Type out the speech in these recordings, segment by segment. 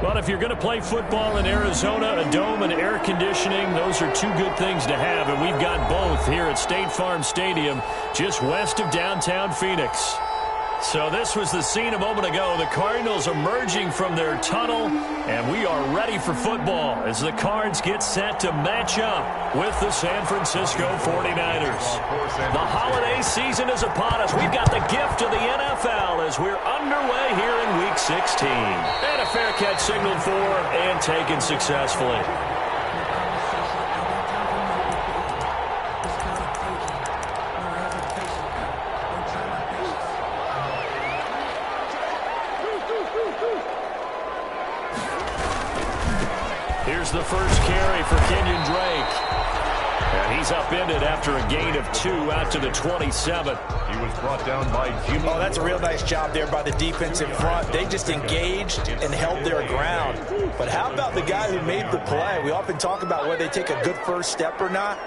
Well, if you're going to play football in Arizona, a dome and air conditioning, those are two good things to have, and we've got both here at State Farm Stadium, just west of downtown Phoenix. So this was the scene a moment ago. The Cardinals emerging from their tunnel, and we are ready for football as the Cards get set to match up with the San Francisco 49ers. The holiday season is upon us. We've got the gift of the NFL as we're underway here in Week 16. And a fair catch signaled for and taken successfully. Here's the first carry for Kenyon Drake. And he's upended after a gain of 2 out to the 27. He was brought down by Jimmy. Oh, that's a real nice job there by the defensive front. They just engaged and held their ground. But how about the guy who made the play? We often talk about whether they take a good first step or not.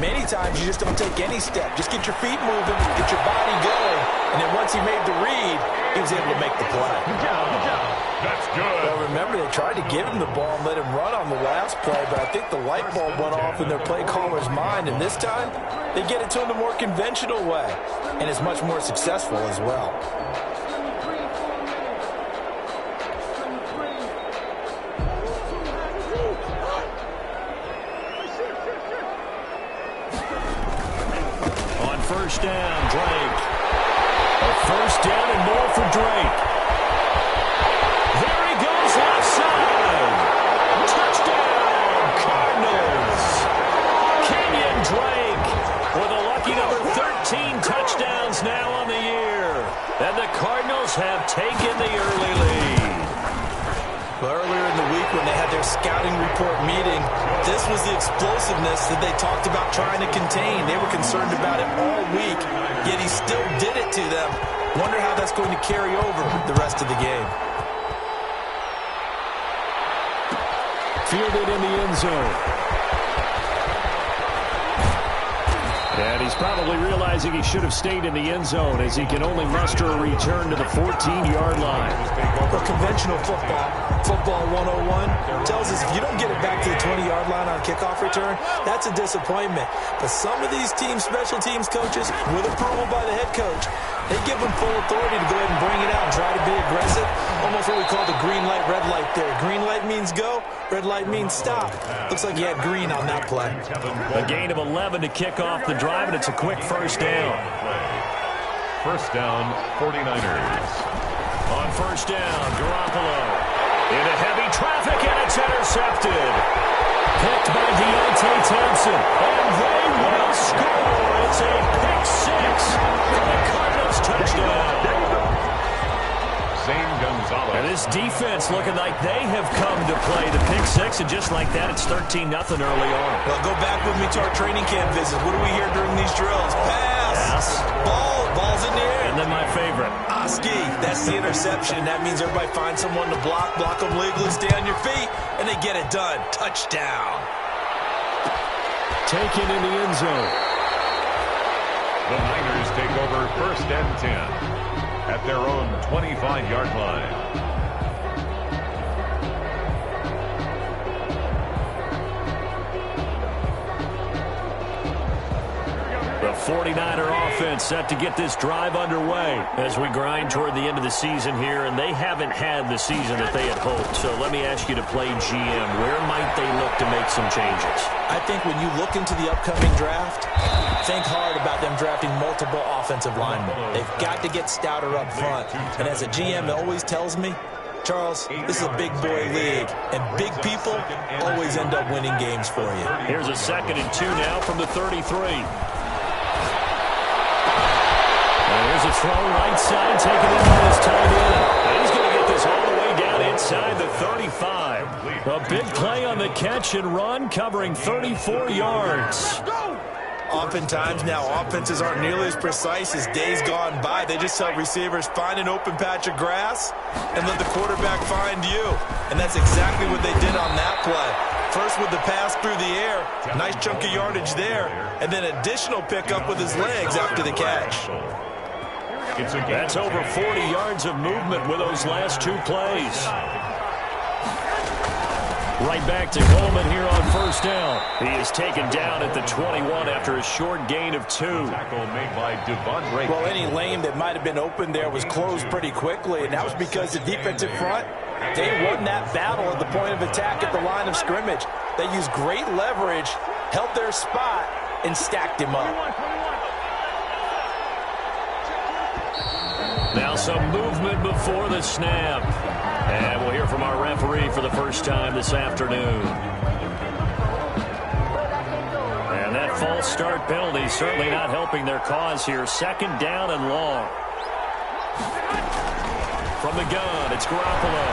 Many times you just don't take any step. Just get your feet moving, get your body going. And then once he made the read, he was able to make the play. Good job, good job. That's good. Well, remember, they tried to give him the ball and let him run on the last play, but I think the light bulb went off in their play caller's mind, and this time they get it to him the more conventional way, and it's much more successful as well. On first down, Drake. A first down and more for Drake. There he goes left side. Touchdown, Cardinals. Kenyon Drake with a lucky number 13 touchdowns now on the year. And the Cardinals have taken the early lead. Well, earlier in the week when they had their scouting report meeting, this was the explosiveness that they talked about trying to contain. They were concerned about it all week, yet he still did it to them. Wonder how that's going to carry over the rest of the game. Fielded in the end zone. And he's probably realizing he should have stayed in the end zone as he can only muster a return to the 14-yard line. Well, conventional football 101, tells us if you don't get it back to the 20-yard line on kickoff return, that's a disappointment. But some of these special teams coaches, with approval by the head coach, they give them full authority to go ahead and bring it out and try to be aggressive. Almost what we call the green light, red light there. Green light means go, red light means stop. Looks like he had green on that play. A gain of 11 to kick off the drive, and it's a quick first down. First down, 49ers. On first down, Garoppolo into heavy traffic, and it's intercepted. Picked by Deontay Thompson, and they will score. It's a pick six for the Cardinals touchdown. And this defense looking like they have come to play the pick six, and just like that, it's 13-0 early on. Well, go back with me to our training camp visit. What do we hear during these drills? Pass. Ball's in the air. And then my favorite. Ski. That's the interception. That means everybody finds someone to block them legally, stay on your feet, and they get it done. Touchdown. Taken in the end zone. The Niners take over first and 10 at their own 25-yard line. The 49er offense set to get this drive underway as we grind toward the end of the season here, and they haven't had the season that they had hoped. So let me ask you to play GM. Where might they look to make some changes? I think when you look into the upcoming draft, think hard about them drafting multiple offensive linemen. They've got to get stouter up front. And as a GM always tells me, Charles, this is a big boy league, and big people always end up winning games for you. Here's a 2nd and 2 now from the 33. There's a throw right side, taken in by his tight end. And he's going to get this all the way down inside the 35. A big play on the catch and run, covering 34 yards. Oftentimes now, offenses aren't nearly as precise as days gone by. They just tell receivers, find an open patch of grass and let the quarterback find you. And that's exactly what they did on that play. First with the pass through the air, nice chunk of yardage there, and then additional pickup with his legs after the catch. That's over 40 yards of movement with those last two plays. Right back to Coleman here on first down. He is taken down at the 21 after a short gain of 2. Tackle made by Devondre. Well, any lane that might have been open there was closed pretty quickly, and that was because the defensive front, they won that battle at the point of attack at the line of scrimmage. They used great leverage, held their spot, and stacked him up. Now some movement before the snap. And we'll hear from our referee for the first time this afternoon. And that false start penalty certainly not helping their cause here. Second down and long. From the gun, it's Garoppolo.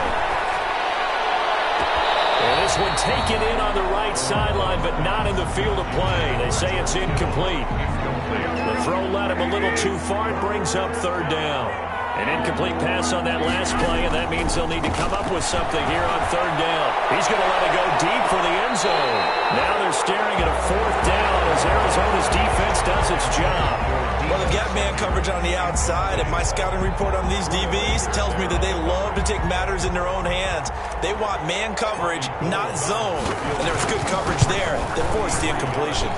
And this one taken in on the right sideline, but not in the field of play. They say it's incomplete. The throw led him a little too far. It brings up third down. An incomplete pass on that last play, and that means they'll need to come up with something here on third down. He's going to let it go deep for the end zone. Now they're staring at a fourth down as Arizona's defense does its job. Well, they've got man coverage on the outside, and my scouting report on these DBs tells me that they love to take matters in their own hands. They want man coverage, not zone. And there was good coverage there that forced the incompletion.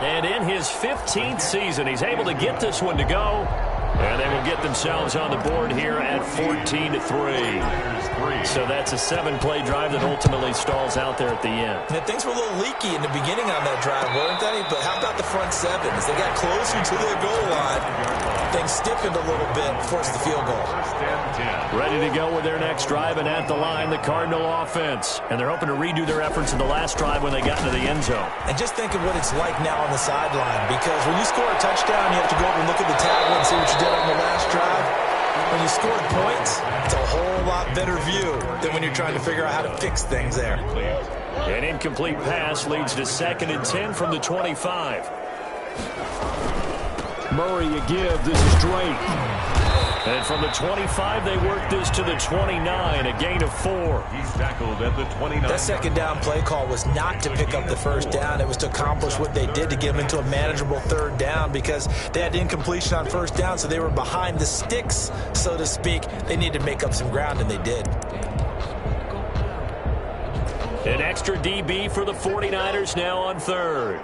And in his 15th season, he's able to get this one to go. And they will get themselves on the board here at 14-3. So that's a 7-play drive that ultimately stalls out there at the end. And things were a little leaky in the beginning on that drive, weren't they? But how about the front seven? As they got closer to the goal line, things stiffened a little bit, forced the field goal. Ready to go with their next drive, and at the line, the Cardinal offense. And they're hoping to redo their efforts in the last drive when they got into the end zone. And just think of what it's like now on the sideline, because when you score a touchdown, you have to go over and look at the tablet and see what you did on the last drive. When you scored points, it's a whole lot better view than when you're trying to figure out how to fix things there. An incomplete pass leads to 2nd and 10 from the 25. Murray a give. This is Drake. And from the 25, they work this to the 29, a gain of 4. He's tackled at the 29. That second down play call was not to pick up the first down. It was to accomplish what they did to get them into a manageable third down because they had incompletion on first down, so they were behind the sticks, so to speak. They needed to make up some ground, and they did. An extra DB for the 49ers now on third.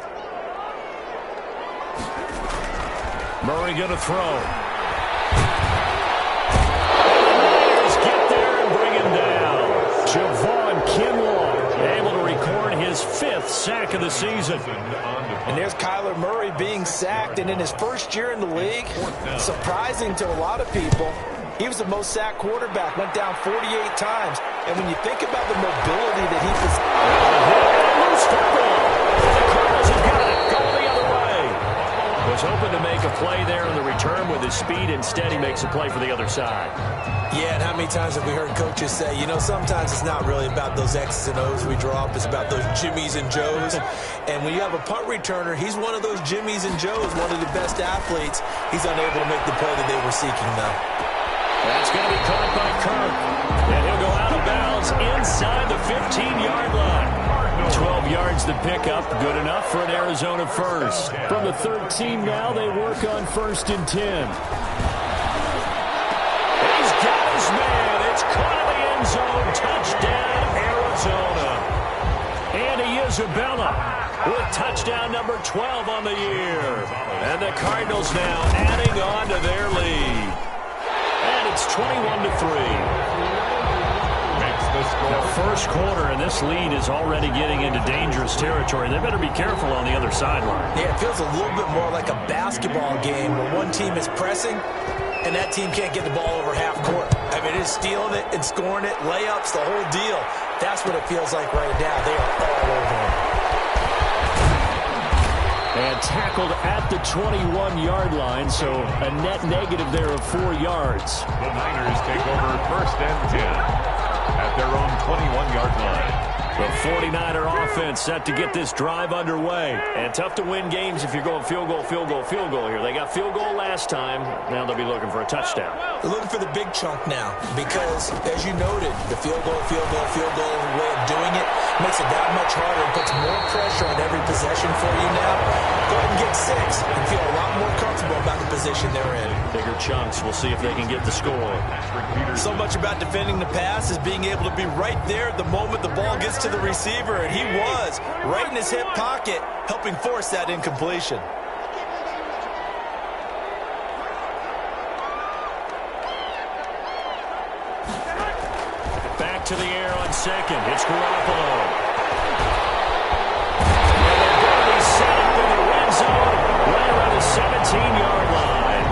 Murray going to throw. Javon Kinlaw able to record his 5th sack of the season. And there's Kyler Murray being sacked, and in his first year in the league, surprising to a lot of people, he was the most sacked quarterback, went down 48 times. And when you think about the mobility that he loose football. The Cardinals have got it. Go the other way. Was hoping to make a play there on the return with his speed. Instead, he makes a play for the other side. Yeah, and how many times have we heard coaches say, you know, sometimes it's not really about those X's and O's we draw up. It's about those Jimmies and Joes. And when you have a punt returner, he's one of those Jimmies and Joes, one of the best athletes. He's unable to make the play that they were seeking, though. That's going to be caught by Kirk. And he'll go out of bounds inside the 15-yard line. 12 yards to pick up. Good enough for an Arizona first. From the 13 now, they work on 1st and 10. He's got his man. It's caught in the end zone. Touchdown, Arizona. Andy Isabella with touchdown number 12 on the year. And the Cardinals now adding on to their lead. And it's 21-3. The first quarter, and this lead is already getting into dangerous territory. They better be careful on the other sideline. Yeah, it feels a little bit more like a basketball game where one team is pressing and that team can't get the ball over half court. I mean, it's stealing it and scoring it, layups, the whole deal. That's what it feels like right now. They are all over him. And tackled at the 21-yard line, so a net negative there of 4 yards. The Niners take over 1st and 10 at their own 21-yard line. The 49er offense set to get this drive underway. And tough to win games if you're going field goal, field goal, field goal here. They got field goal last time. Now they'll be looking for a touchdown. They're looking for the big chunk now because, as you noted, the field goal way of doing it Makes it that much harder and puts more pressure on every possession for you now. Go ahead and get 6 and feel a lot more comfortable about the position they're in. Bigger chunks. We'll see if they can get the score. So much about defending the pass is being able to be right there at the moment the ball gets to the receiver, and he was right in his hip pocket, helping force that incompletion. Back to the air on second. It's Garoppolo. Set up in the red zone, right around the 17-yard line.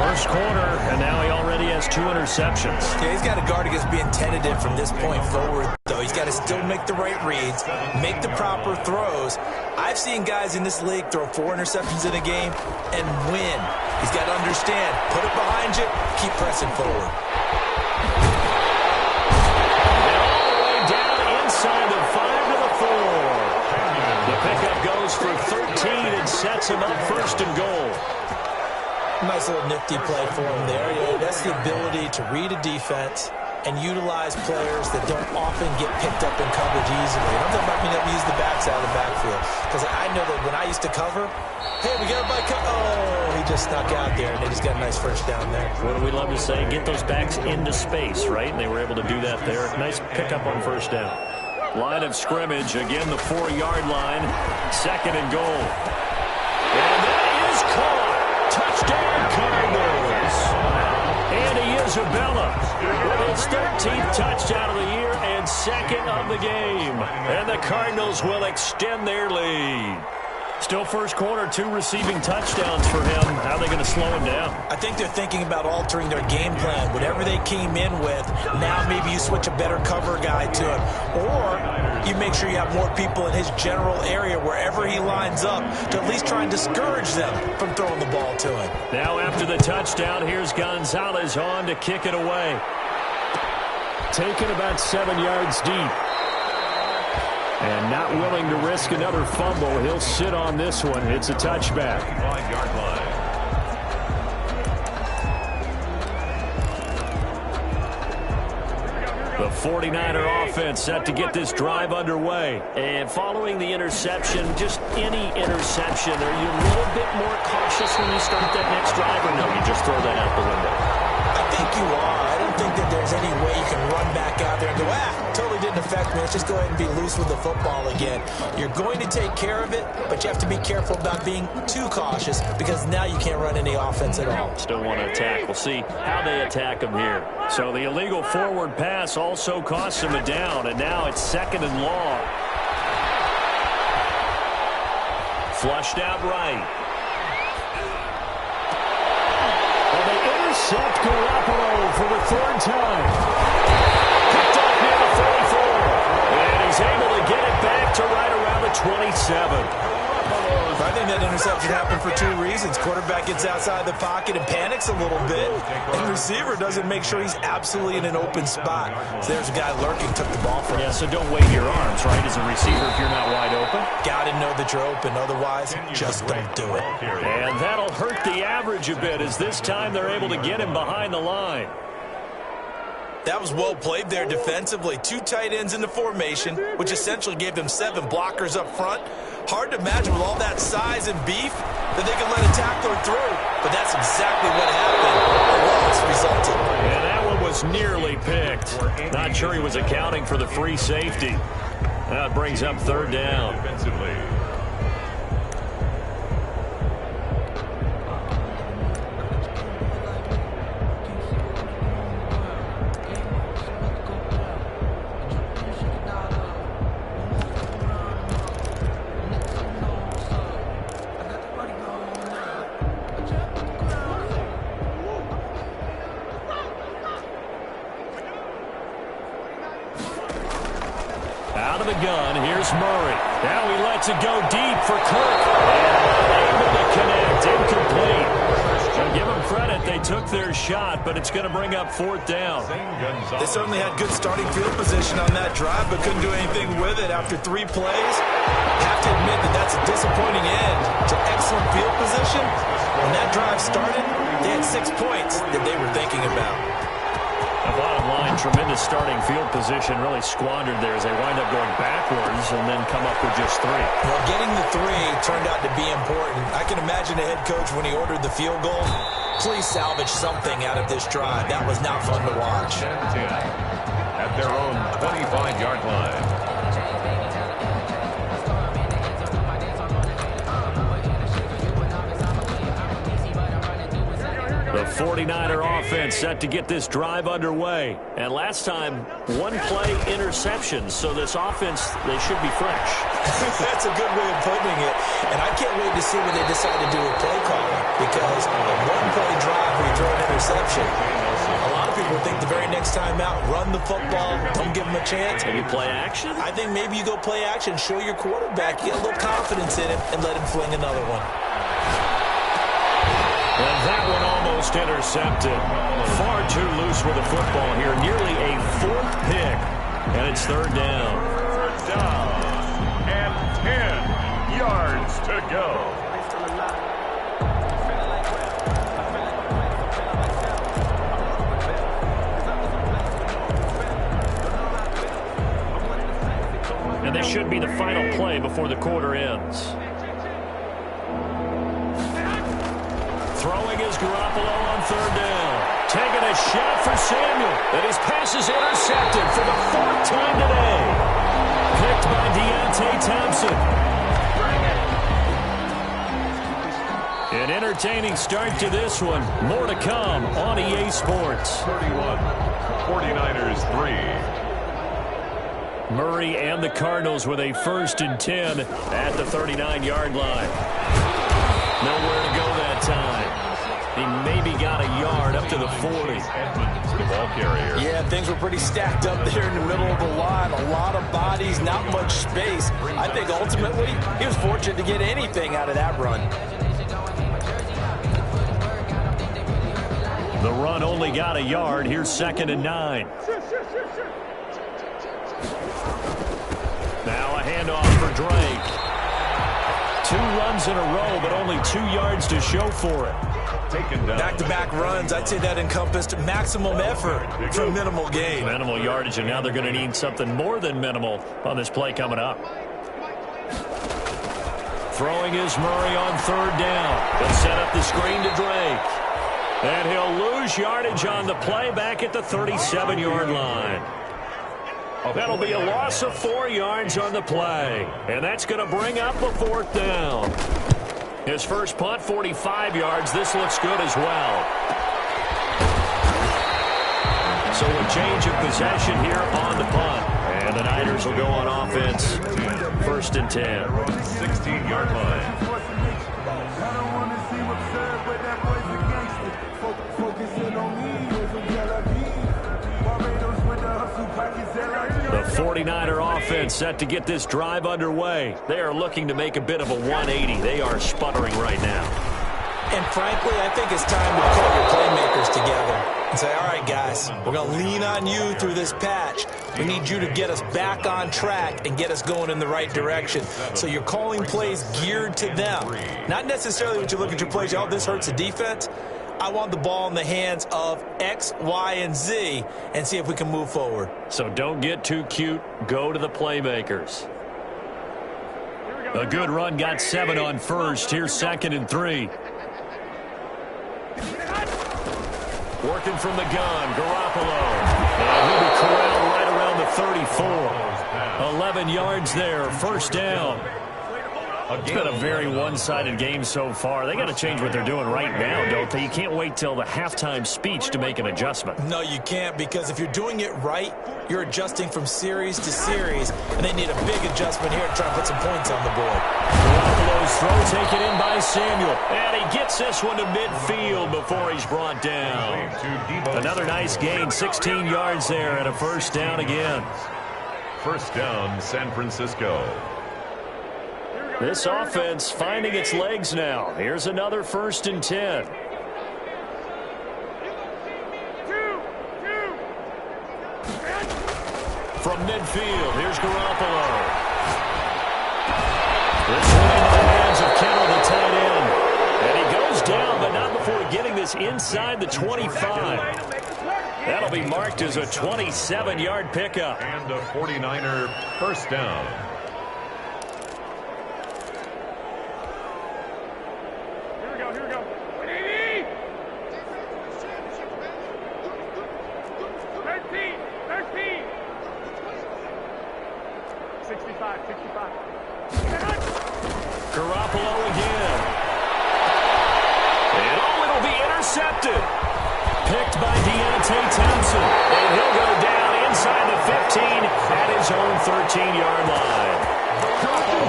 First quarter, and now he already has 2 interceptions. Yeah, he's got to guard against being tentative from this point forward, though. He's got to still make the right reads, make the proper throws. I've seen guys in this league throw 4 interceptions in a game and win. He's got to understand, put it behind you, keep pressing forward. And all the way down inside the 5 to the 4. The pickup goes for 13 and sets him up first and goal. Nice little nifty play for him there. Yeah, that's the ability to read a defense and utilize players that don't often get picked up in coverage easily. I'm talking about being able to use the backs out of the backfield. Because I know that when I used to cover, hey, we got everybody oh, he just snuck out there, and they just got a nice first down there. What do we love to say? Get those backs into space, right? And they were able to do that there. Nice pickup on first down. Line of scrimmage, again the 4-yard line, second and goal. And that is caught. Touchdown Cardinals. Andy Isabella with his 13th touchdown of the year and second of the game. And the Cardinals will extend their lead. Still first quarter, 2 receiving touchdowns for him. How are they going to slow him down? I think they're thinking about altering their game plan. Whatever they came in with, now maybe you switch a better cover guy to him. Or you make sure you have more people in his general area wherever he lines up to at least try and discourage them from throwing the ball to him. Now after the touchdown, here's Gonzalez on to kick it away. Taken about 7 yards deep. And not willing to risk another fumble. He'll sit on this one. It's a touchback. 5-yard line. The 49er offense set to get this drive underway. And following the interception, just any interception, are you a little bit more cautious when you start that next drive, or no, you just throw that out the window? I think you are. I don't think that there's any way you can run back out there and go, totally didn't affect me. Let's just go ahead and be loose with the football again. You're going to take care of it, but you have to be careful about being too cautious because now you can't run any offense at all. Still want to attack. We'll see how they attack him here. So the illegal forward pass also costs him a down, and now it's second and long. Flushed out right. And they intercept Garoppolo for the 3rd time. Picked up near the 44. And he's able to get it back to right around the 27. I think that interception happened for 2 reasons. Quarterback gets outside the pocket and panics a little bit, and receiver doesn't make sure he's absolutely in an open spot. So there's a guy lurking, took the ball from him. Yeah, so don't wave your arms, right, as a receiver if you're not wide open. Got to know that you're open. Otherwise, just don't do it. And that'll hurt the average a bit as this time they're able to get him behind the line. That was well played there defensively. 2 tight ends in the formation, which essentially gave them 7 blockers up front. Hard to imagine with all that size and beef that they could let a tackler through. But that's exactly what happened. A loss resulted. And that one was nearly picked. Not sure he was accounting for the free safety. That brings up 3rd down. Defensively. Out of the gun, here's Murray. Now he lets it go deep for Kirk. And able to connect, incomplete. So give them credit, they took their shot, but it's going to bring up 4th down. They certainly had good starting field position on that drive, but couldn't do anything with it after 3 plays. Have to admit that that's a disappointing end to excellent field position. When that drive started, they had 6 points that they were thinking about. The bottom line tremendous starting field position really squandered there as they wind up going backwards and then come up with just 3. Well, getting the 3 turned out to be important. I can imagine the head coach when he ordered the field goal. Please salvage something out of this drive. That was not fun to watch. 10 at their own 25-yard line. The 49er offense set to get this drive underway. And last time, 1-play interception. So this offense, they should be fresh. That's a good way of putting it. And I can't wait to see what they decide to do with play calling. Because a 1-play drive where you throw an interception, a lot of people think the very next time out, run the football, don't give them a chance. Maybe play action? I think maybe you go play action, show your quarterback, get a little confidence in him, and let him fling another one. And that one almost intercepted. Far too loose with the football here. Nearly a 4th pick. And it's 3rd down. 3rd down. And 10 yards to go. And this should be the final play before the quarter ends. Throwing is Garoppolo on 3rd down. Taking a shot for Samuel. And his pass is intercepted for the 4th time today. Picked by Deontay Thompson. An entertaining start to this one. More to come on EA Sports. 31. 49ers 3. Murray and the Cardinals with a 1st and 10 at the 39-yard line. Nowhere to go that time. He maybe got a yard up to the 40. Edmonds, the ball carrier. Yeah, things were pretty stacked up there in the middle of the line. A lot of bodies, not much space. I think ultimately he was fortunate to get anything out of that run. The run only got a yard. Here's 2nd and 9. Now a handoff for Drake. 2 runs in a row, but only 2 yards to show for it. Taken down. Back-to-back runs, I'd say that encompassed maximum effort for minimal gain. Minimal yardage, and now they're going to need something more than minimal on this play coming up. Throwing is Murray on 3rd down. They'll set up the screen to Drake. And he'll lose yardage on the play back at the 37-yard line. That'll be a loss of 4 yards on the play. And that's going to bring up a 4th down. His first punt, 45 yards. This looks good as well. So a change of possession here on the punt. And the Niners will go on offense. 1st and 10. 16-yard line. The 49er offense set to get this drive underway. They are looking to make a bit of a 180. They are sputtering right now. And frankly, I think it's time to call your playmakers together and say, all right, guys, we're going to lean on you through this patch. We need you to get us back on track and get us going in the right direction. So you're calling plays geared to them. Not necessarily what you look at your plays, oh, this hurts the defense. I want the ball in the hands of X, Y, and Z and see if we can move forward. So don't get too cute. Go to the playmakers. A good run got 7 on 1st. Here's 2nd and 3. Working from the gun, Garoppolo. And he'll be corralled right around the 34. 11 yards there, 1st down. It's been a very one-sided game so far. They got to change what they're doing right now, don't they? You can't wait till the halftime speech to make an adjustment. No, you can't, because if you're doing it right, you're adjusting from series to series, and they need a big adjustment here to try to put some points on the board. Garoppolo's throw taken in by Samuel, and he gets this one to midfield before he's brought down. Another nice gain, 16 yards there, and a 1st down again. 1st down, San Francisco. This offense finding its legs now. Here's another 1st and 10. From midfield, here's Garoppolo. This one into the hands of Kittle, the tight end. And he goes down, but not before getting this inside the 25. That'll be marked as a 27-yard pickup. And a 49er first down. Here we go. 13. 65. Garoppolo again. And it'll be intercepted. Picked by Thompson. And he'll go down inside the 15 at his own 13-yard line.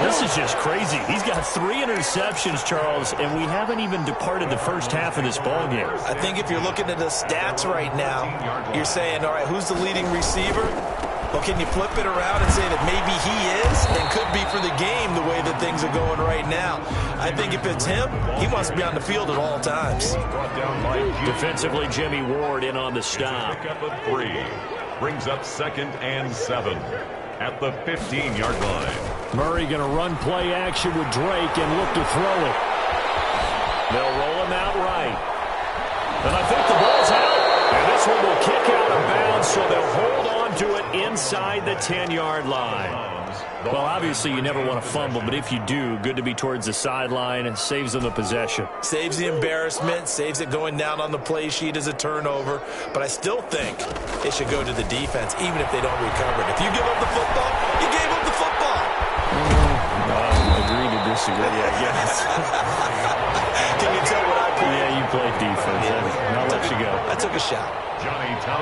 This is just crazy. He's got 3 interceptions, Charles, and we haven't even departed the first half of this ballgame. I think if you're looking at the stats right now, you're saying, all right, who's the leading receiver? Well, can you flip it around and say that maybe he is and could be for the game the way that things are going right now? I think if it's him, he wants to be on the field at all times. Defensively, Jimmy Ward in on the stop. Pick up a 3. Brings up 2nd and 7 at the 15-yard line. Murray going to run play action with Drake and look to throw it. They'll roll him out right. And I think the ball's out. And this one will kick out of bounds, so they'll hold on to it inside the 10-yard line. Well, obviously you never want to fumble, but if you do, good to be towards the sideline and saves them the possession. Saves the embarrassment, saves it going down on the play sheet as a turnover. But I still think it should go to the defense, even if they don't recover it. If you give up the football, you gave up the football. Agree to disagree, I guess. Can you tell what I played? Yeah, you played defense. Yeah. I'll let you go. I took a shot.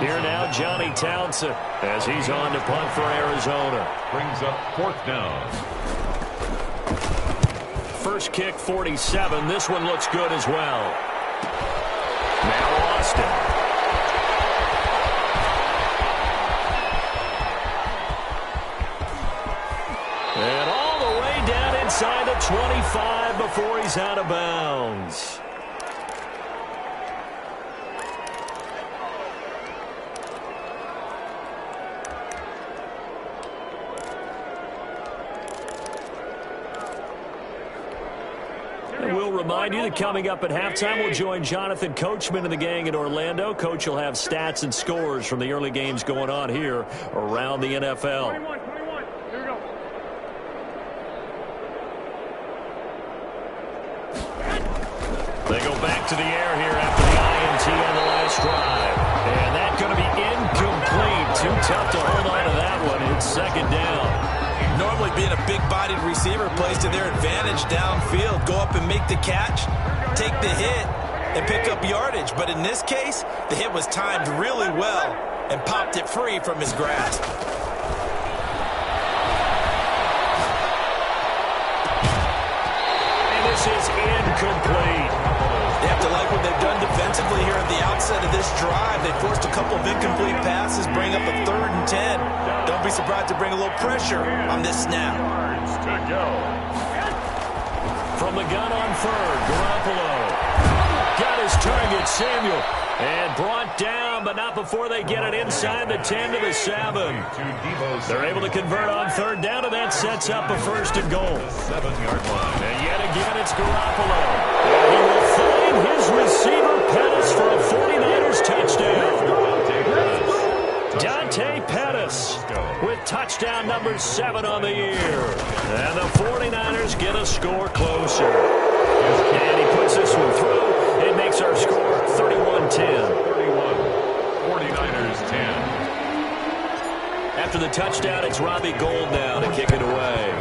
Here now, Johnny Townsend, as he's on to punt for Arizona. Brings up 4th down. First kick, 47. This one looks good as well. Now Austin. And all the way down inside the 25 before he's out of bounds. We'll remind you that coming up at halftime, we'll join Jonathan Coachman and the gang in Orlando. Coach will have stats and scores from the early games going on here around the NFL. 21. Here we go. They go back to the air here after the INT on the last drive. And that's going to be incomplete. Too tough to hold on to that one. It's 2nd down. Normally being a big-bodied receiver plays to their advantage downfield. Go up and make the catch, take the hit, and pick up yardage. But in this case, the hit was timed really well and popped it free from his grasp. And this is incomplete. They have to like what they've done defensively here at the outset of this drive. They forced a couple of incomplete passes, bring up a 3rd and 10. Don't be surprised to bring a little pressure on this snap. To go. From the gun on 3rd, Garoppolo. Got his target, Samuel. And brought down, but not before they get it inside the 10 to the 7. They're able to convert on 3rd down, and that sets up a 1st and goal. 7-yard line. And yet again, it's Garoppolo. And he will find his receiver, Pettis, for a 49ers touchdown. Dante Pettis with touchdown number 7 on the year. And the 49ers get a score closer. And he puts this one through. It makes our score 31-10. 49ers 10. After the touchdown, it's Robbie Gould now to kick it away.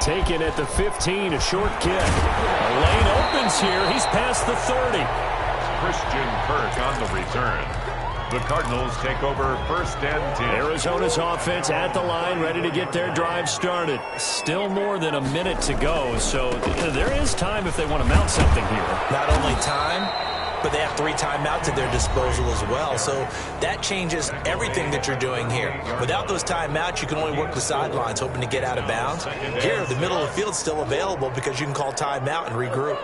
Taken at the 15, a short kick. A lane opens here. He's past the 30. Christian Kirk on the return. The Cardinals take over 1st and 10. Arizona's offense at the line, ready to get their drive started. Still more than a minute to go, so there is time if they want to mount something here. Not only time, but they have 3 timeouts at their disposal as well. So that changes everything that you're doing here. Without those timeouts, you can only work the sidelines, hoping to get out of bounds. Here, the middle of the field's still available because you can call timeout and regroup.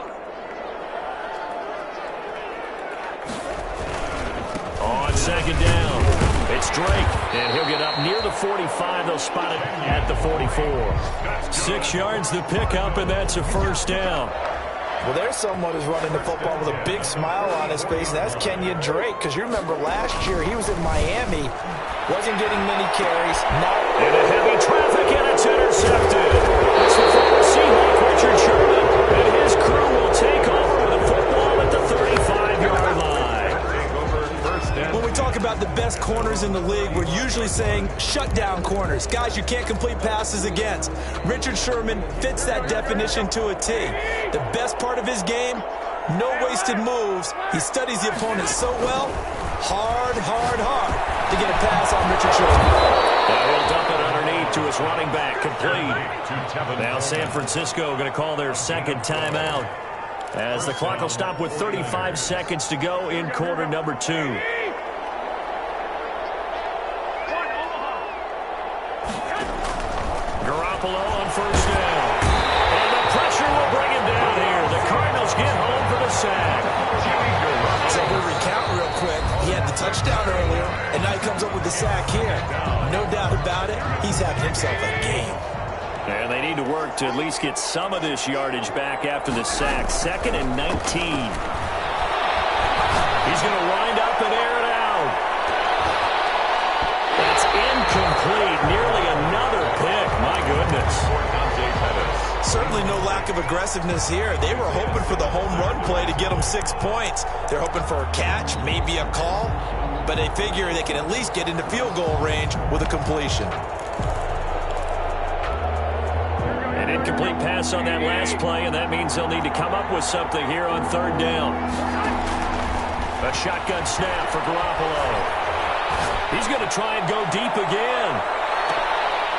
On 2nd down, it's Drake, and he'll get up near the 45. They'll spot it at the 44. 6 yards the pickup, and that's a 1st down. Well, there's someone who's running the football with a big smile on his face, and that's Kenyon Drake, because you remember last year he was in Miami, wasn't getting many carries. Now into heavy traffic, and it's intercepted. It's the former Seahawk, Richard Sherman, and his crew will take over with a football at the 35-yard line. When we talk about the best corners in the league, we're usually saying shutdown corners, guys you can't complete passes against. Richard Sherman fits that definition to a T. The best part of his game, no wasted moves. He studies the opponent so well, hard to get a pass on Richard Sherman. He'll dump it underneath to his running back, complete. Now San Francisco going to call their second timeout, as the clock will stop with 35 seconds to go in quarter number 2. Garoppolo on first down. And the pressure will bring him down here. The Cardinals get home for the sack. So we'll recount real quick. He had the touchdown earlier, and now he comes up with the sack here. No doubt about it, he's having himself a game. And they need to work to at least get some of this yardage back after the sack. 2nd and 19. He's going to wind up and air it out. That's incomplete. Nearly another pick. My goodness. Certainly no lack of aggressiveness here. They were hoping for the home run play to get them 6 points. They're hoping for a catch, maybe a call, but they figure they can at least get into field goal range with a completion. An incomplete pass on that last play, and that means they'll need to come up with something here on 3rd down. A shotgun snap for Garoppolo. He's going to try and go deep again.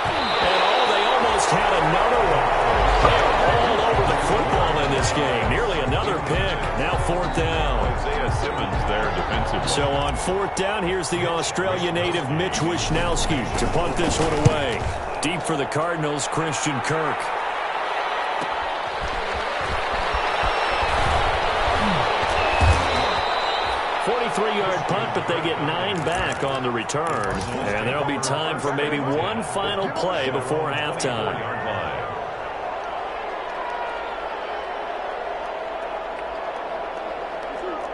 And they almost had another one. They're all over the football in this game. Nearly another pick. Now 4th down. Isaiah Simmons there defensively. So on 4th down, here's the Australia native Mitch Wishnowsky to punt this one away. Deep for the Cardinals, Christian Kirk. 43-yard punt, but they get 9 back on the return. And there'll be time for maybe one final play before halftime.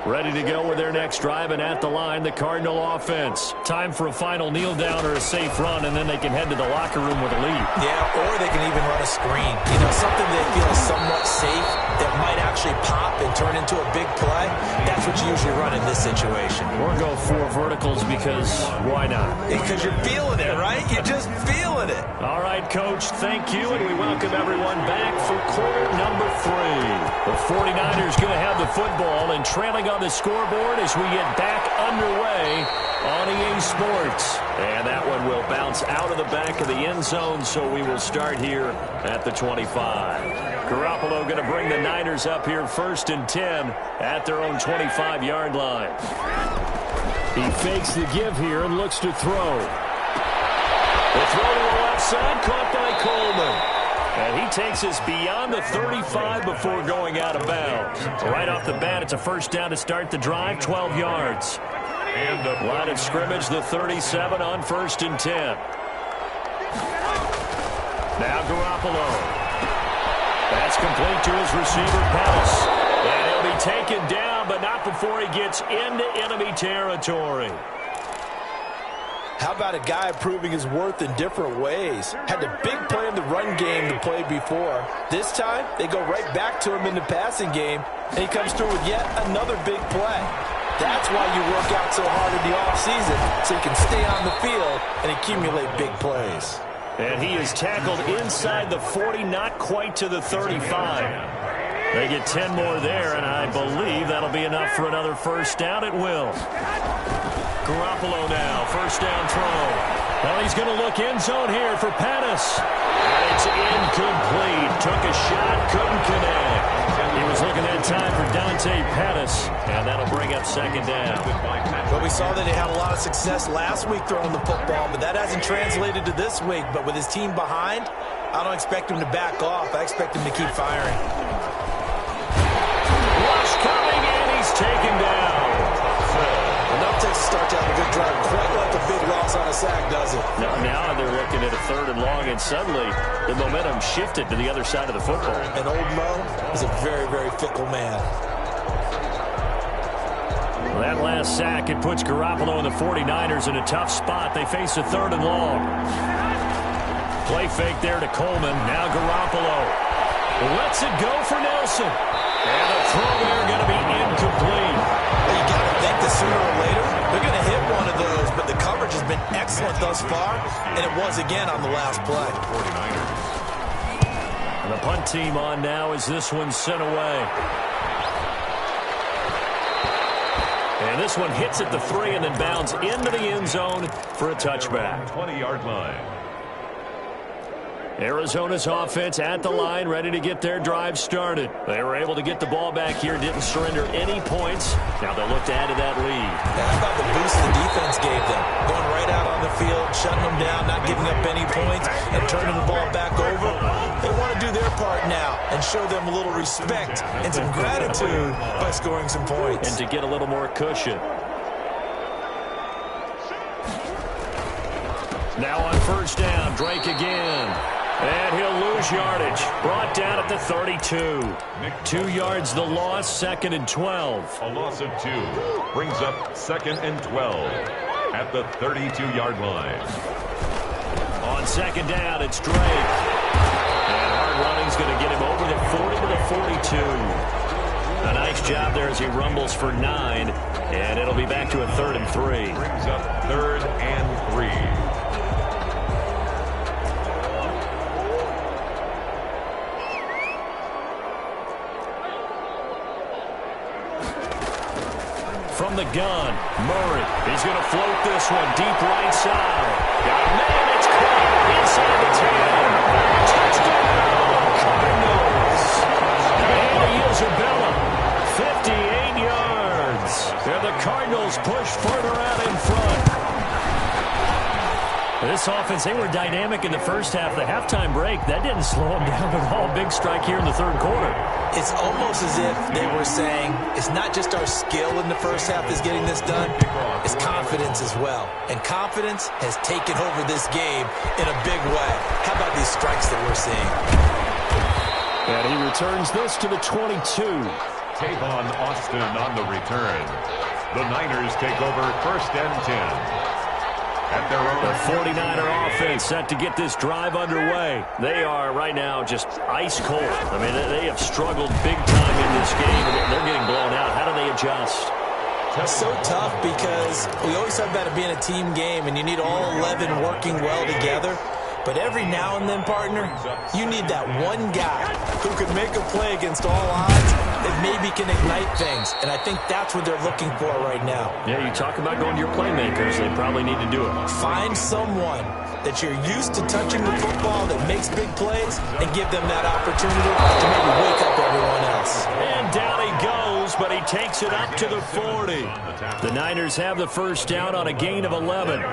Ready to go with their next drive, and at the line, the Cardinal offense. Time for a final kneel down or a safe run, and then they can head to the locker room with a lead. Yeah, or they can even run a screen. You know, something they feel is somewhat safe that might actually pop and turn into a big play. That's what you usually run in this situation. Or go 4 verticals, because why not? Because you're feeling it, right? You're just feeling it. All right, Coach, thank you, and we welcome everyone back for quarter number 3. The 49ers going to have the football and trailing on the scoreboard as we get back underway on EA Sports. And that one will bounce out of the back of the end zone, so we will start here at the 25. Garoppolo going to bring the Niners up here 1st and 10 at their own 25-yard line. He fakes the give here and looks to throw. The throw to the left side, caught by Coleman. And he takes us beyond the 35 before going out of bounds. Right off the bat, it's a 1st down to start the drive, 12 yards. And a line of scrimmage, the 37 on 1st and 10. Now Garoppolo. That's complete to his receiver, Pettis. And he'll be taken down, but not before he gets into enemy territory. How about a guy proving his worth in different ways? Had a big play in the run game to play before. This time, they go right back to him in the passing game, and he comes through with yet another big play. That's why you work out so hard in the offseason, so you can stay on the field and accumulate big plays. And he is tackled inside the 40, not quite to the 35. They get 10 more there, and I believe that'll be enough for another 1st down. It will. Garoppolo now, 1st down throw. Well, he's going to look end zone here for Pettis. And it's incomplete. Took a shot, couldn't connect. He was looking that time for Dante Pettis, and that'll bring up 2nd down. Well, we saw that he had a lot of success last week throwing the football, but that hasn't translated to this week. But with his team behind, I don't expect him to back off. I expect him to keep firing. Rush coming in, he's taken down. Enough takes to start to have a good drive, quite like a big loss on a sack, does it? No, now they're looking at a 3rd and long, and suddenly the momentum shifted to the other side of the football. And old Mo is a very, very fickle man. Well, that last sack, it puts Garoppolo and the 49ers in a tough spot. They face a 3rd and long. Play fake there to Coleman. Now Garoppolo lets it go for Nelson. And the throw there going to be incomplete. You got to think that sooner or later they're going to hit one of those, but the coverage has been excellent thus far, and it was again on the last play. 49ers. And the punt team on now as this one's sent away. And this one hits at the 3 and then bounds into the end zone for a touchback. 20-yard line. Arizona's offense at the line, ready to get their drive started. They were able to get the ball back here, didn't surrender any points. Now they'll look to add to that lead. How about the boost the defense gave them? Going right out on the field, shutting them down, not giving up any points, and turning the ball back over. They want to do their part now and show them a little respect and some gratitude by scoring some points. And to get a little more cushion. Now on 1st down, Drake again. And he'll lose yardage. Brought down at the 32. 2 yards the loss, 2nd and 12. A loss of 2 brings up 2nd and 12 at the 32-yard line. On 2nd down, it's Drake. And hard running's going to get him over the 40 to the 42. A nice job there as he rumbles for 9. And it'll be back to a 3rd and 3. Brings up 3rd and 3. From the gun, Murray. He's going to float this one deep right side. Got a man, it's caught inside the 10. Touchdown, Cardinals. And Isabella, 58 yards. And the Cardinals push further out in front. This offense, they were dynamic in the first half. The halftime break, that didn't slow them down at all. Big strike here in the 3rd quarter. It's almost as if they were saying, it's not just our skill in the first half that's getting this done, it's confidence as well. And confidence has taken over this game in a big way. How about these strikes that we're seeing? And he returns this to the 22. Tavon Austin on the return. The Niners take over 1st and 10. At their own. The 49er offense set to get this drive underway. They are right now just ice cold. I mean, they have struggled big time in this game. They're getting blown out. How do they adjust? It's so tough because we always talk about it being a team game and you need all 11 working well together. But every now and then, partner, you need that one guy who can make a play against all odds that maybe can ignite things. And I think that's what they're looking for right now. Yeah, you talk about going to your playmakers. They probably need to do it. Find someone that you're used to touching the football that makes big plays and give them that opportunity to maybe wake up everyone else. And down he goes, but he takes it up to the 40. The Niners have the 1st down on a gain of 11.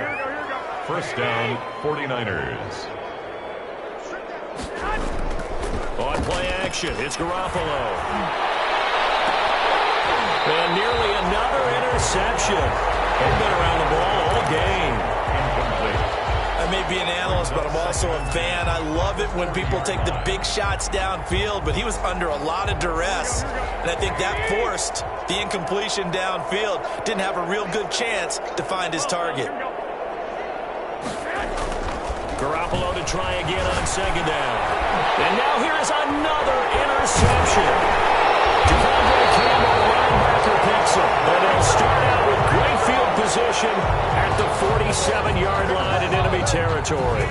1st down, 49ers. On play action, it's Garoppolo. And nearly another interception. They've been around the ball all game. Incomplete. I may be an analyst, but I'm also a fan. I love it when people take the big shots downfield, but he was under a lot of duress. And I think that forced the incompletion downfield. Didn't have a real good chance to find his target. Garoppolo to try again on 2nd down. And now here is another interception. Devondre Campbell, the linebacker, picks it. And they'll start out with great field position at the 47-yard line in enemy territory.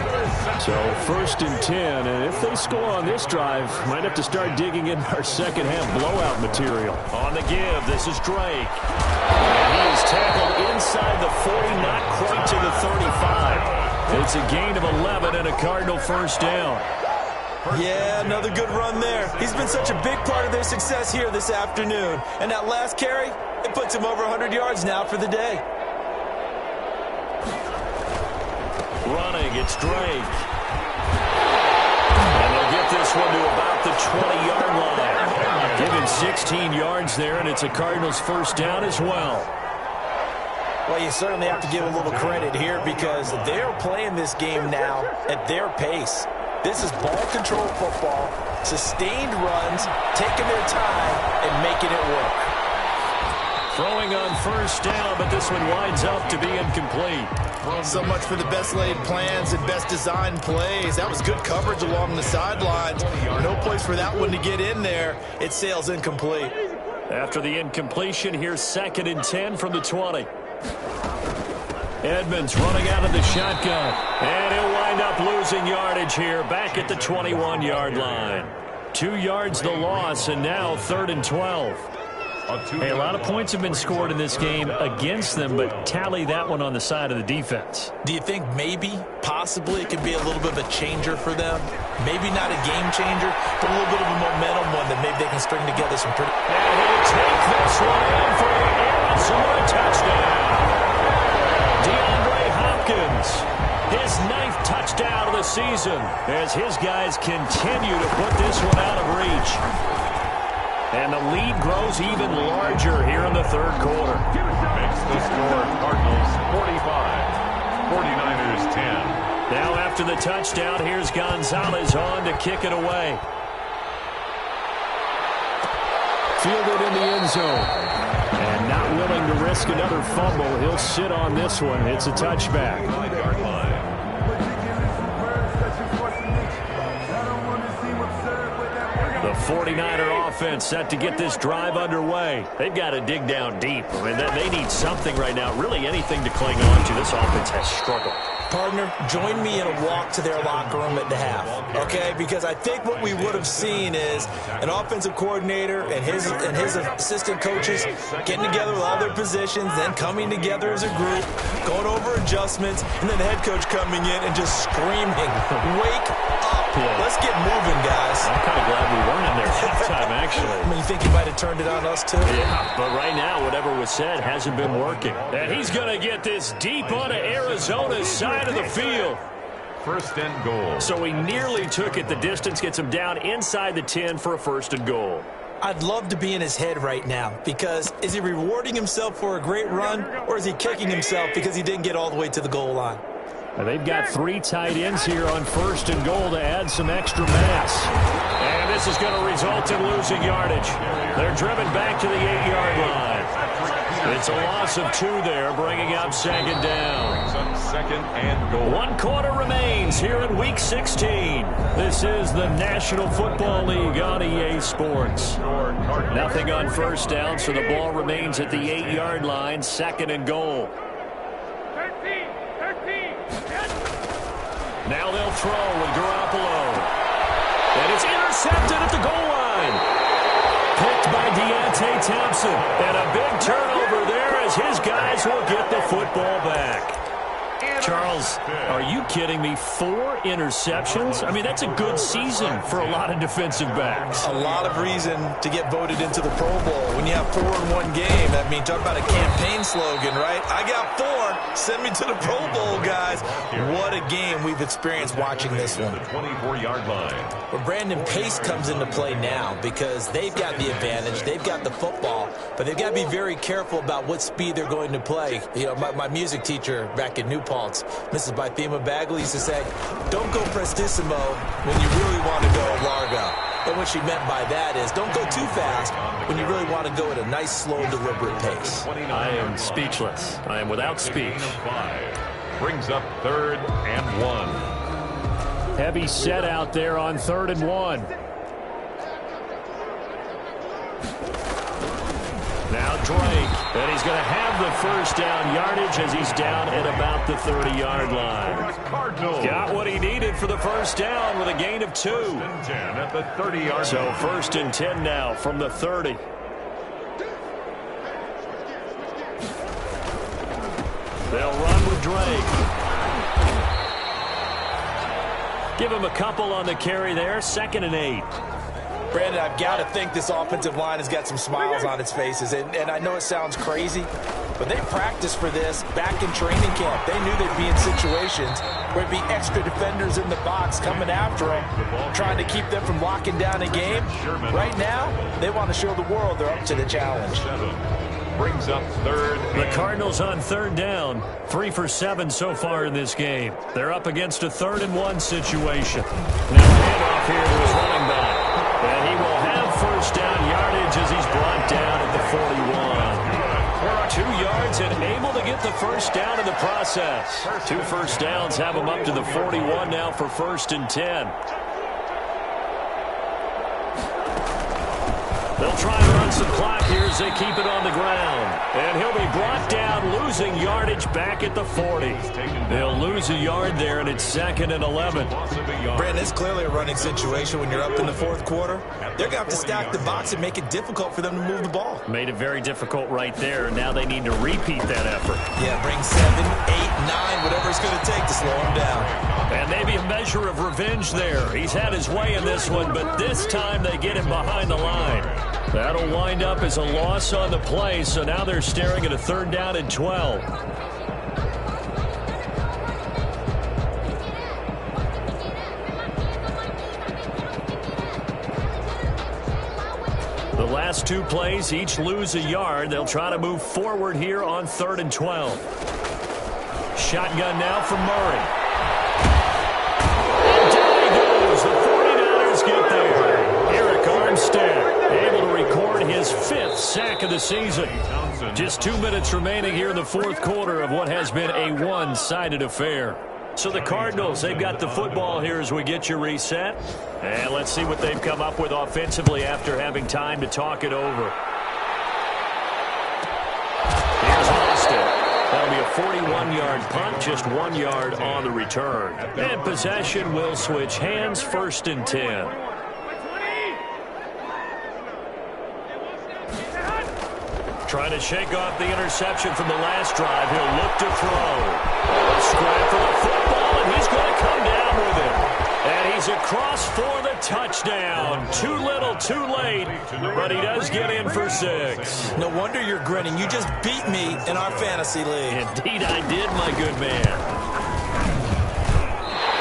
So 1st and 10, and if they score on this drive, might have to start digging in our 2nd half blowout material. On the give, this is Drake. And he is tackled inside the 40, not quite to the 35. It's a gain of 11 and a Cardinal 1st down. Yeah, another good run there. He's been such a big part of their success here this afternoon. And that last carry, it puts him over 100 yards now for the day. Running, it's Drake. And they'll get this one to about the 20-yard line. Give him 16 yards there, and it's a Cardinals 1st down as well. Well, you certainly have to give a little credit here because they're playing this game now at their pace. This is ball control football, sustained runs, taking their time and making it work. Throwing on first down, but this one winds up to be incomplete. So much for the best laid plans and best designed plays. That was good coverage along the sidelines. No place for that one to get in there. It sails incomplete. After the incompletion, here's 2nd and 10 from the 20. Edmonds running out of the shotgun. And he'll wind up losing yardage here back at the 21-yard line. 2 yards the loss, and now 3rd and 12. Hey, a lot of points have been scored in this game against them, but tally that one on the side of the defense. Do you think maybe, possibly, it could be a little bit of a changer for them? Maybe not a game changer, but a little bit of a momentum one that maybe they can string together some pretty... And he'll take this one in for the Arizona touchdown. DeAndre Hopkins, his 9th touchdown of the season, as his guys continue to put this one out of reach. And the lead grows even larger here in the 3rd quarter. Makes the score Cardinals 45, 49ers 10. Now after the touchdown, here's Gonzalez on to kick it away. Fielded in the end zone. And not willing to risk another fumble. He'll sit on this one. It's a touchback. 5-yard line. The 49er offense set to get this drive underway. They've got to dig down deep. I mean, they need something right now, really anything to cling on to. This offense has struggled. Partner, join me in a walk to their locker room at the half, okay? Because I think what we would have seen is an offensive coordinator and his assistant coaches getting together with all their positions, then coming together as a group, going over adjustments, and then the head coach coming in and just screaming, "Wake up! Let's get moving, guys." I'm kind of glad we weren't in there at halftime, actually. I mean, you think he might have turned it on us, too? Yeah, but right now, whatever was said hasn't been working. And he's going to get this deep onto Arizona's side of the field. 1st and goal. So he nearly took it the distance, gets him down inside the 10 for a 1st and goal. I'd love to be in his head right now because is he rewarding himself for a great run or is he kicking himself because he didn't get all the way to the goal line? Now they've got 3 tight ends here on 1st and goal to add some extra mass. And this is going to result in losing yardage. They're driven back to the 8-yard line. It's a loss of 2 there, bringing up 2nd down. 2nd and goal. 1 quarter remains here in Week 16. This is the National Football League on EA Sports. Nothing on 1st down, so the ball remains at the 8-yard line, 2nd and goal. 13. Now they'll throw with Garoppolo. And it's intercepted at the goal line. Picked by Deontay Thompson. And a big turnover there as his guys will get the football back. Charles, are you kidding me? 4 interceptions? I mean, that's a good season for a lot of defensive backs. A lot of reason to get voted into the Pro Bowl. When you have 4 in one game, I mean, talk about a campaign slogan, right? I got 4. Send me to the Pro Bowl, guys. What a game we've experienced watching this one. The 24-yard line. Well, Brandon, pace comes into play now because they've got the advantage. They've got the football, but they've got to be very careful about what speed they're going to play. You know, my music teacher back in New Paltz, Mrs. Bythema Bagley, used to say, don't go prestissimo when you really want to go largo. And what she meant by that is don't go too fast when you really want to go at a nice, slow, deliberate pace. I am speechless. I am without speech. 5 brings up 3rd and 1. Heavy set out there on 3rd and 1. Now Drake, and he's going to have the 1st down yardage as he's down at about the 30-yard line. Got what he needed for the 1st down with a gain of 2. 1st and 10 at the 30-yard line. So 1st and 10 now from the 30. They'll run with Drake. Give him a couple on the carry there. 2nd and 8. Brandon, I've got to think this offensive line has got some smiles on its faces. And I know it sounds crazy, but they practiced for this back in training camp. They knew they'd be in situations where it'd be extra defenders in the box coming after them, trying to keep them from locking down a game. Right now, they want to show the world they're up to the challenge. brings up third. The Cardinals on third down. 3 for 7 so far in this game. They're up against a 3rd-and-1 situation. Now handoff here to his running back. And he will have first down yardage as he's brought down at the 41. 2 yards and able to get the first down in the process. 2 first downs have him up to the 41 now for 1st and 10. They'll try and run some clock here as they keep it on the ground. And he'll be brought down, losing yardage back at the 40. They'll lose a yard there, and it's 2nd and 11. Brandon, it's clearly a running situation when you're up in the 4th quarter. They're going to have to stack the box and make it difficult for them to move the ball. Made it very difficult right there. Now they need to repeat that effort. Yeah, bring 7, 8, 9, whatever it's going to take to slow him down. And maybe a measure of revenge there. He's had his way in this one, but this time they get him behind the line. That'll wind up as a loss on the play, so now they're staring at a 3rd down and 12. The last 2 plays, each lose a yard. They'll try to move forward here on 3rd and 12. Shotgun now from Murray. And down he goes. The 49ers get there. Eric Armstead able to record his 5th sack of the season. Just 2 minutes remaining here in the 4th quarter of what has been a one-sided affair. So the Cardinals, they've got the football here as we get you reset. And let's see what they've come up with offensively after having time to talk it over. Here's Austin. That'll be a 41-yard punt, just 1 yard on the return. And possession will switch hands, 1st and 10. Trying to shake off the interception from the last drive. He'll look to throw. A scrap for the football, and he's going to come down with it. And he's across for the touchdown. Too little, too late, but he does get in for 6. No wonder you're grinning. You just beat me in our fantasy league. Indeed I did, my good man.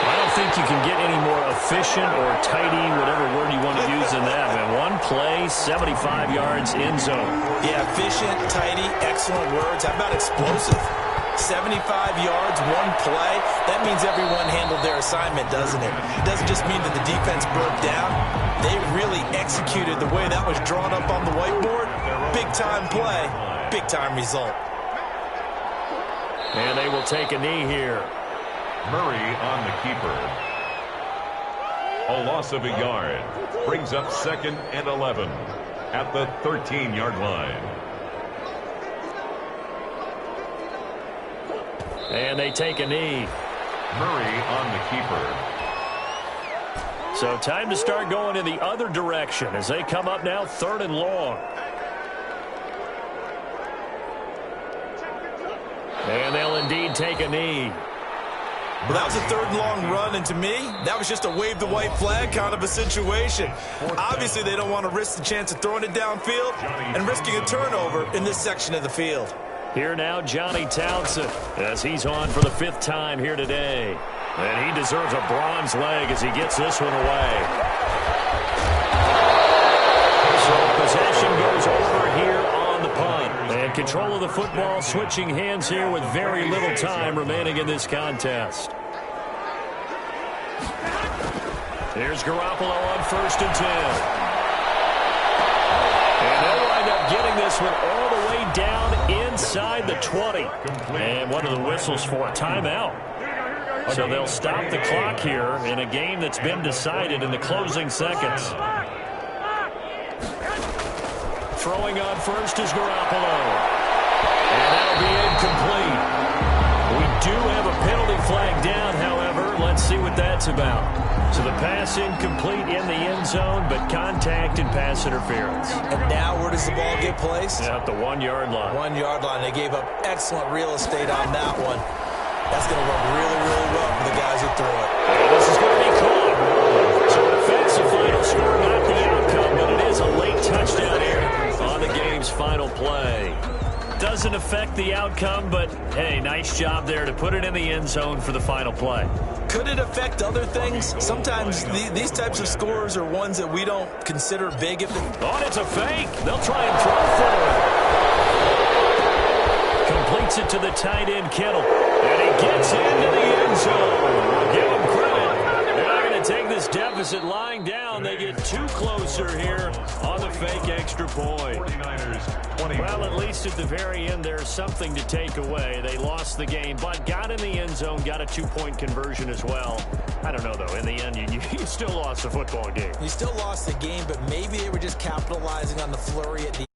I don't think you can get any more efficient or tidy, whatever word you want to use in that, man. 1 play, 75 yards, end zone. Yeah, efficient, tidy, excellent words. How about explosive? 75 yards, 1 play. That means everyone handled their assignment, doesn't it? It doesn't just mean that the defense broke down. They really executed the way that was drawn up on the whiteboard. Big-time play, big-time result. And they will take a knee here. Murray on the keeper. A loss of a yard. Brings up 2nd and 11 at the 13-yard line. And they take a knee. Murray on the keeper. So time to start going in the other direction as they come up now 3rd and long. And they'll indeed take a knee. Well, that was a 3rd and long run, and to me, that was just a wave the white flag kind of a situation. Obviously, they don't want to risk the chance of throwing it downfield and risking a turnover in this section of the field. Here now, Johnny Townsend, as he's on for the 5th time here today. And he deserves a bronze leg as he gets this one away. So possession goes over here on the punt. And control of the football switching hands here with very little time remaining in this contest. Here's Garoppolo on 1st and 10. And they'll wind up getting this one all the way down inside the 20. And one of the whistles for a timeout. So they'll stop the clock here in a game that's been decided in the closing seconds. Throwing on first is Garoppolo. And that'll be incomplete. We do have a penalty flag down, however. Let's see what that's about. So the pass incomplete in the end zone, but contact and pass interference. And now where does the ball get placed? At the 1 yard line. 1 yard line. They gave up excellent real estate on that one. That's going to work really, really well for the guys who threw it. And this is going to be caught. So it affects the final score, not the outcome, but it is a late touchdown here on the game's final play. Doesn't affect the outcome, but, hey, nice job there to put it in the end zone for the final play. Could it affect other things? Sometimes these types of scores are ones that we don't consider big. Oh, it's a fake. They'll try and throw for it. Completes it to the tight end, Kittle. And he gets into the end zone. We'll give him credit. They're not going to take this deficit lying down. They get too closer here on the fake extra point. 49ers 20. Well, at least at the very end, there's something to take away. They lost the game, but got in the end zone, got a 2-point conversion as well. I don't know, though. In the end, you still lost the football game. You still lost the game, but maybe they were just capitalizing on the flurry at the